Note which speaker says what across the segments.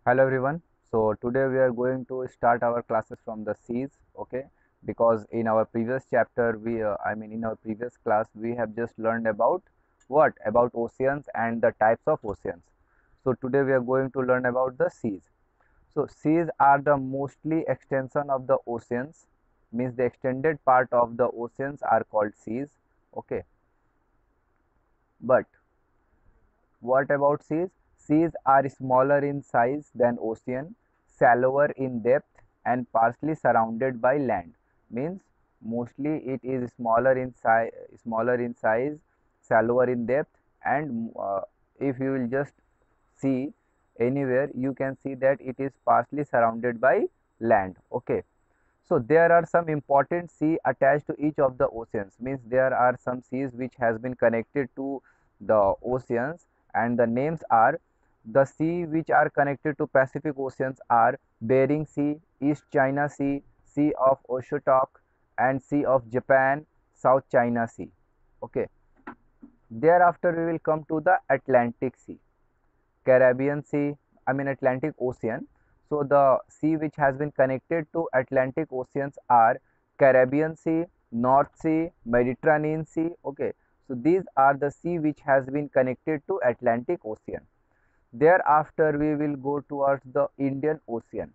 Speaker 1: Hello everyone. So today we are going to start our classes from the seas, okay? Because in our previous chapter in our previous class we have just learned about what? About oceans and the types of oceans. So today we are going to learn about the seas. So seas are the mostly extension of the oceans, means the extended part of the oceans are called seas, okay? But what about seas? Seas are smaller in size than ocean, shallower in depth and partially surrounded by land. Means mostly it is smaller in size, shallower in depth, and if you will just see anywhere, you can see that it is partially surrounded by land. Okay. So there are some important sea attached to each of the oceans, means there are some seas which has been connected to the oceans, and the names are the sea which are connected to Pacific Oceans are Bering Sea, East China Sea, Sea of Okhotsk, and Sea of Japan, South China Sea. Okay. Thereafter we will come to the Atlantic Sea. Caribbean Sea, Atlantic Ocean. So the sea which has been connected to Atlantic Oceans are Caribbean Sea, North Sea, Mediterranean Sea. Okay, so these are the sea which has been connected to Atlantic Ocean. Thereafter we will go towards the Indian Ocean.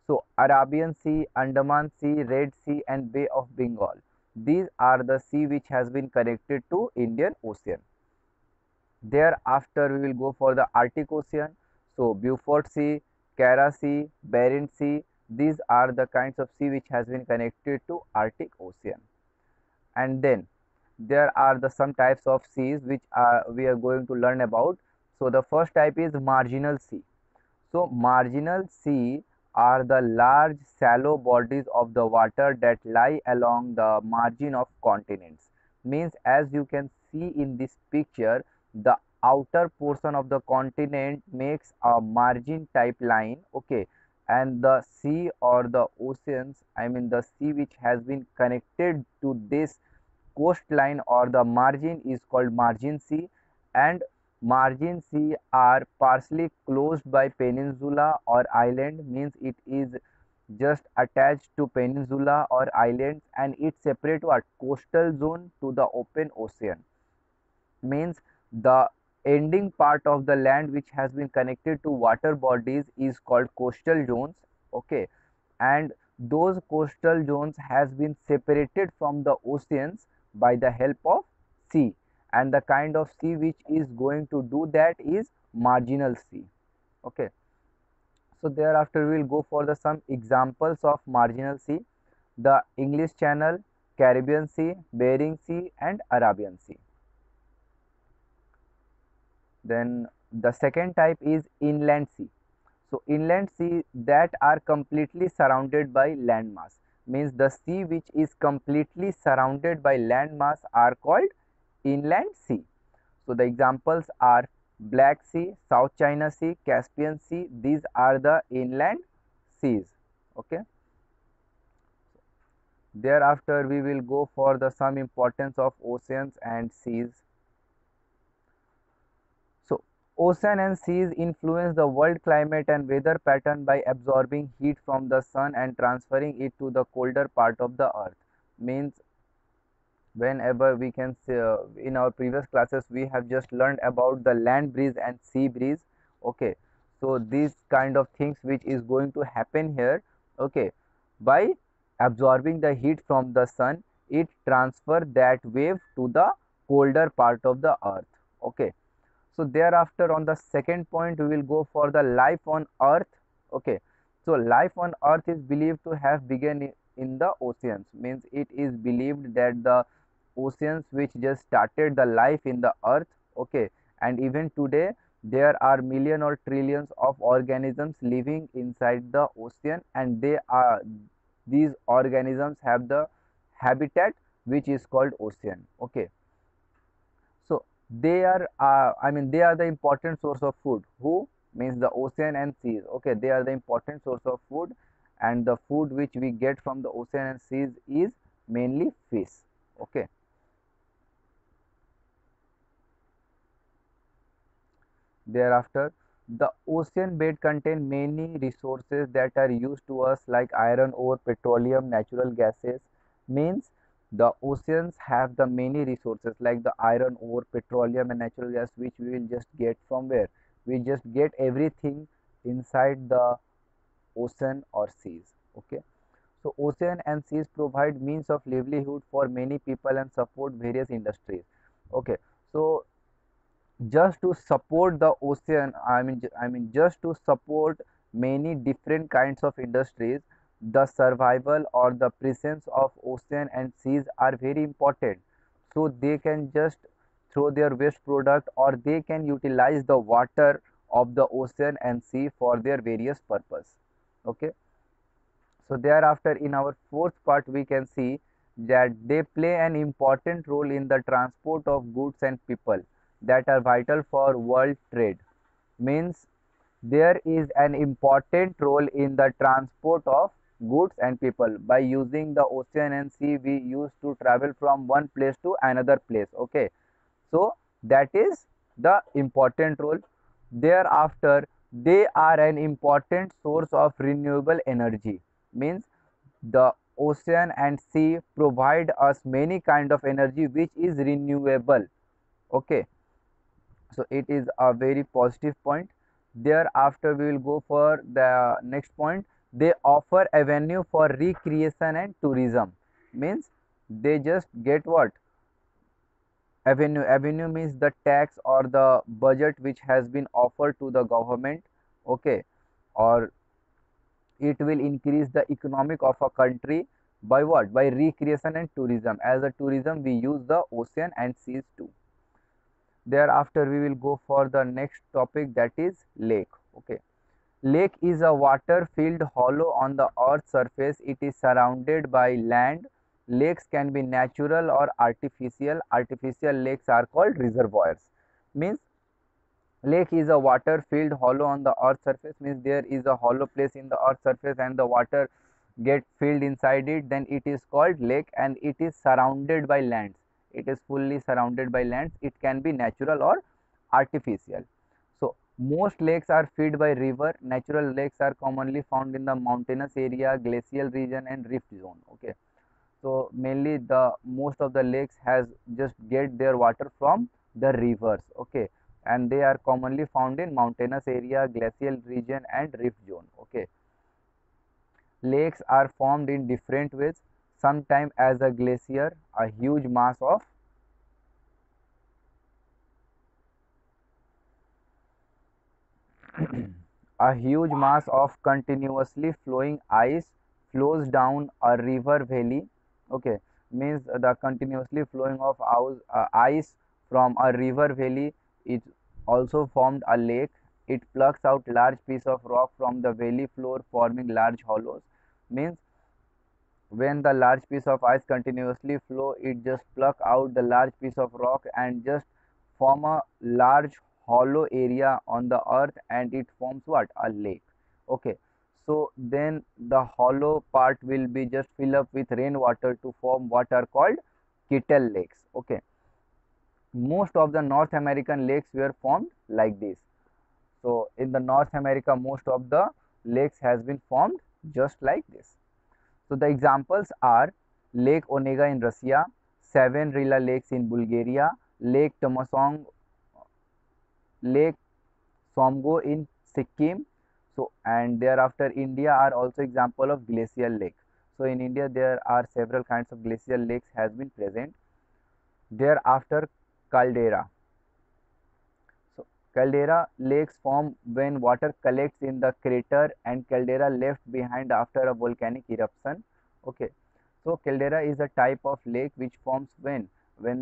Speaker 1: So Arabian Sea, Andaman Sea, Red Sea and Bay of Bengal. These are the sea which has been connected to Indian Ocean. Thereafter, we will go for the Arctic Ocean. So, Beaufort Sea, Kara Sea, Bering Sea, these are the kinds of sea which has been connected to Arctic Ocean. And then there are the some types of seas which we are going to learn about. So, the first type is marginal sea. So, marginal sea are the large shallow bodies of the water that lie along the margin of continents. Means as you can see in this picture, the outer portion of the continent makes a margin type line, okay, and the sea or the oceans, the sea which has been connected to this coastline or the margin is called margin sea, and margin sea are partially closed by peninsula or island, means it is just attached to peninsula or islands, and it separate a coastal zone to the open ocean. Means the ending part of the land which has been connected to water bodies is called coastal zones, okay, and those coastal zones has been separated from the oceans by the help of sea, and the kind of sea which is going to do that is marginal sea. Okay, so thereafter we will go for the some examples of marginal sea: the English Channel, Caribbean Sea, Bering Sea and Arabian Sea. Then the second type is inland sea. So inland sea that are completely surrounded by landmass, means the sea which is completely surrounded by landmass are called inland sea. So the examples are Black Sea, South China Sea, Caspian Sea. These are the inland seas. Okay. Thereafter we will go for the some importance of oceans and seas. So, ocean and seas influence the world climate and weather pattern by absorbing heat from the sun and transferring it to the colder part of the earth. Means whenever we can say, in our previous classes we have just learned about the land breeze and sea breeze. Okay, so these kind of things which is going to happen here. Okay, by absorbing the heat from the sun, it transfer that wave to the colder part of the earth. Okay, so thereafter on the second point we will go for the life on earth. Okay, so life on earth is believed to have begun in the oceans, means it is believed that the oceans which just started the life in the earth. Okay, and even today there are million or trillions of organisms living inside the ocean, and these organisms have the habitat which is called ocean. Okay, so they are they are the important source of food. Who? Means the ocean and seas. Okay, they are the important source of food, and the food which we get from the ocean and seas is mainly fish. Okay, thereafter The ocean bed contain many resources that are used to us like iron ore, petroleum, natural gases. Means the oceans have the many resources like the iron ore, petroleum and natural gas, which we will just get from where? We just get everything inside the ocean or seas. Okay. So ocean and seas provide means of livelihood for many people and support various industries. Okay. So just to support the ocean, I mean just to support many different kinds of industries, the survival or the presence of ocean and seas are very important, so they can just throw their waste product or they can utilize the water of the ocean and sea for their various purpose. Okay. So thereafter in our fourth part we can see that they play an important role in the transport of goods and people that are vital for world trade. Means there is an important role in the transport of goods and people. By using the ocean and sea we used to travel from one place to another place. Okay. So that is the important role. Thereafter they are an important source of renewable energy. Means the ocean and sea provide us many kind of energy which is renewable. Okay. So it is a very positive point. Thereafter we will go for the next point. They offer avenue for recreation and tourism. Means they just get what? Avenue means the tax or the budget which has been offered to the government. Okay. Or it will increase the economic of a country by what? By recreation and tourism. As a tourism we use the ocean and seas too. Thereafter we will go for the next topic, that is lake. Okay. Lake is a water filled hollow on the earth's surface. It is surrounded by land. Lakes can be natural or artificial. Artificial lakes are called reservoirs. Means lake is a water filled hollow on the earth surface, means there is a hollow place in the earth surface and the water get filled inside it, then it is called lake, and it is surrounded by lands. It is fully surrounded by lands. It can be natural or artificial. So most lakes are fed by river. Natural lakes are commonly found in the mountainous area, glacial region and rift zone. Okay. So mainly the most of the lakes has just get their water from the rivers. Okay. And they are commonly found in mountainous area, glacial region and rift zone. Okay. Lakes are formed in different ways, sometimes as a glacier, a huge mass of a huge mass of continuously flowing ice flows down a river valley. Okay. Means the continuously flowing of ice from a river valley is also formed a lake. It plucks out large piece of rock from the valley floor forming large hollows. Means when the large piece of ice continuously flow, it just pluck out the large piece of rock and just form a large hollow area on the earth, and it forms what? A lake. Okay. So then the hollow part will be just fill up with rainwater to form what are called kettle lakes. Okay. Most of the North American lakes were formed like this. So in the North America most of the lakes has been formed just like this. So the examples are Lake Onega in Russia, Seven Rila lakes in Bulgaria, Lake Tomasong, Lake Somgo in Sikkim. So and thereafter India are also example of glacial lake. So in India there are several kinds of glacial lakes has been present. Thereafter caldera. So caldera lakes form when water collects in the crater and caldera left behind after a volcanic eruption. Okay. So caldera is a type of lake which forms when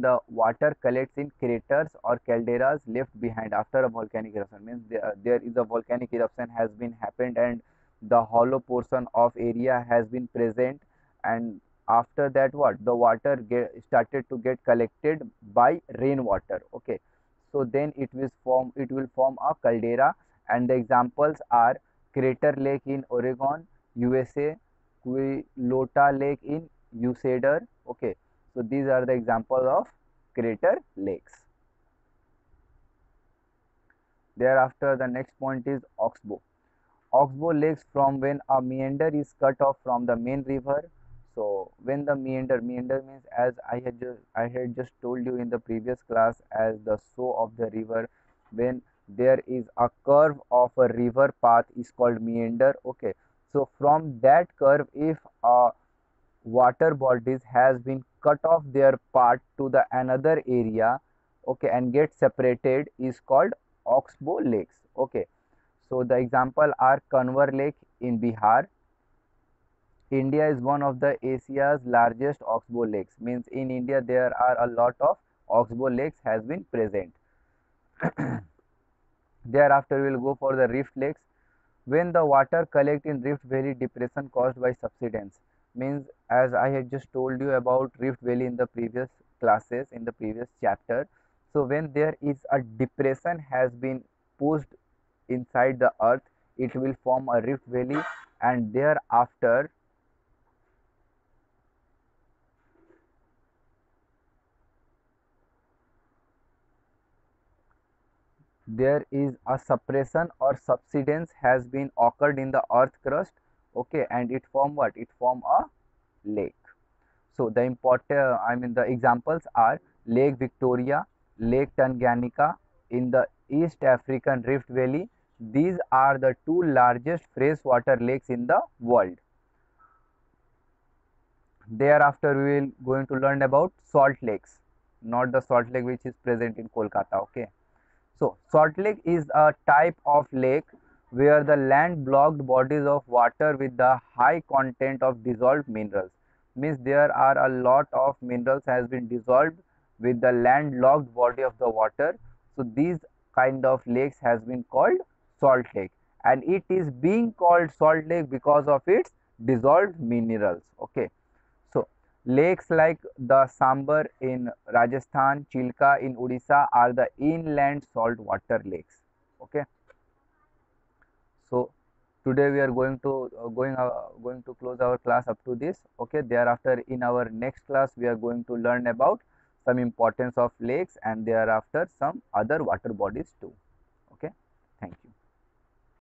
Speaker 1: the water collects in craters or calderas left behind after a volcanic eruption. Means there is a volcanic eruption has been happened and the hollow portion of area has been present, and after that what? The water started to get collected by rainwater. Okay. So then it will form a caldera, and the examples are Crater Lake in Oregon, USA, Quilota Lake in Usador. Okay. So these are the examples of crater lakes. Thereafter, the next point is oxbow. Oxbow lakes from when a meander is cut off from the main river. So when the meander means, as I had just told you in the previous class, as the source of the river, when there is a curve of a river path is called meander. Okay, so from that curve, if a water bodies has been cut off their part to the another area, okay, and get separated, is called oxbow lakes. Okay, so the example are Kanwar Lake in Bihar. India is one of the Asia's largest oxbow lakes. Means in India there are a lot of oxbow lakes has been present. Thereafter we will go for the rift lakes. When the water collect in Rift Valley depression caused by subsidence, means as I had just told you about Rift Valley in the previous classes, in the previous chapter. So when there is a depression has been pushed inside the earth, it will form a rift valley, and thereafter there is a suppression or subsidence has been occurred in the earth crust. Okay, and it form what? It form a lake. So the important, I mean the examples are Lake Victoria, Lake Tanganyika in the East African Rift Valley. These are the two largest freshwater lakes in the world. Thereafter we will going to learn about salt lakes, not the salt lake which is present in Kolkata. Okay, so salt lake is a type of lake where the land blocked bodies of water with the high content of dissolved minerals. Means there are a lot of minerals has been dissolved with the landlocked body of the water. So these kind of lakes has been called salt lake, and it is being called salt lake because of its dissolved minerals. Okay, so lakes like the Sambar in Rajasthan, Chilka in Odisha are the inland salt water lakes. Okay, so today we are going to close our class up to this. Okay, thereafter in our next class we are going to learn about some importance of lakes, and thereafter some other water bodies too.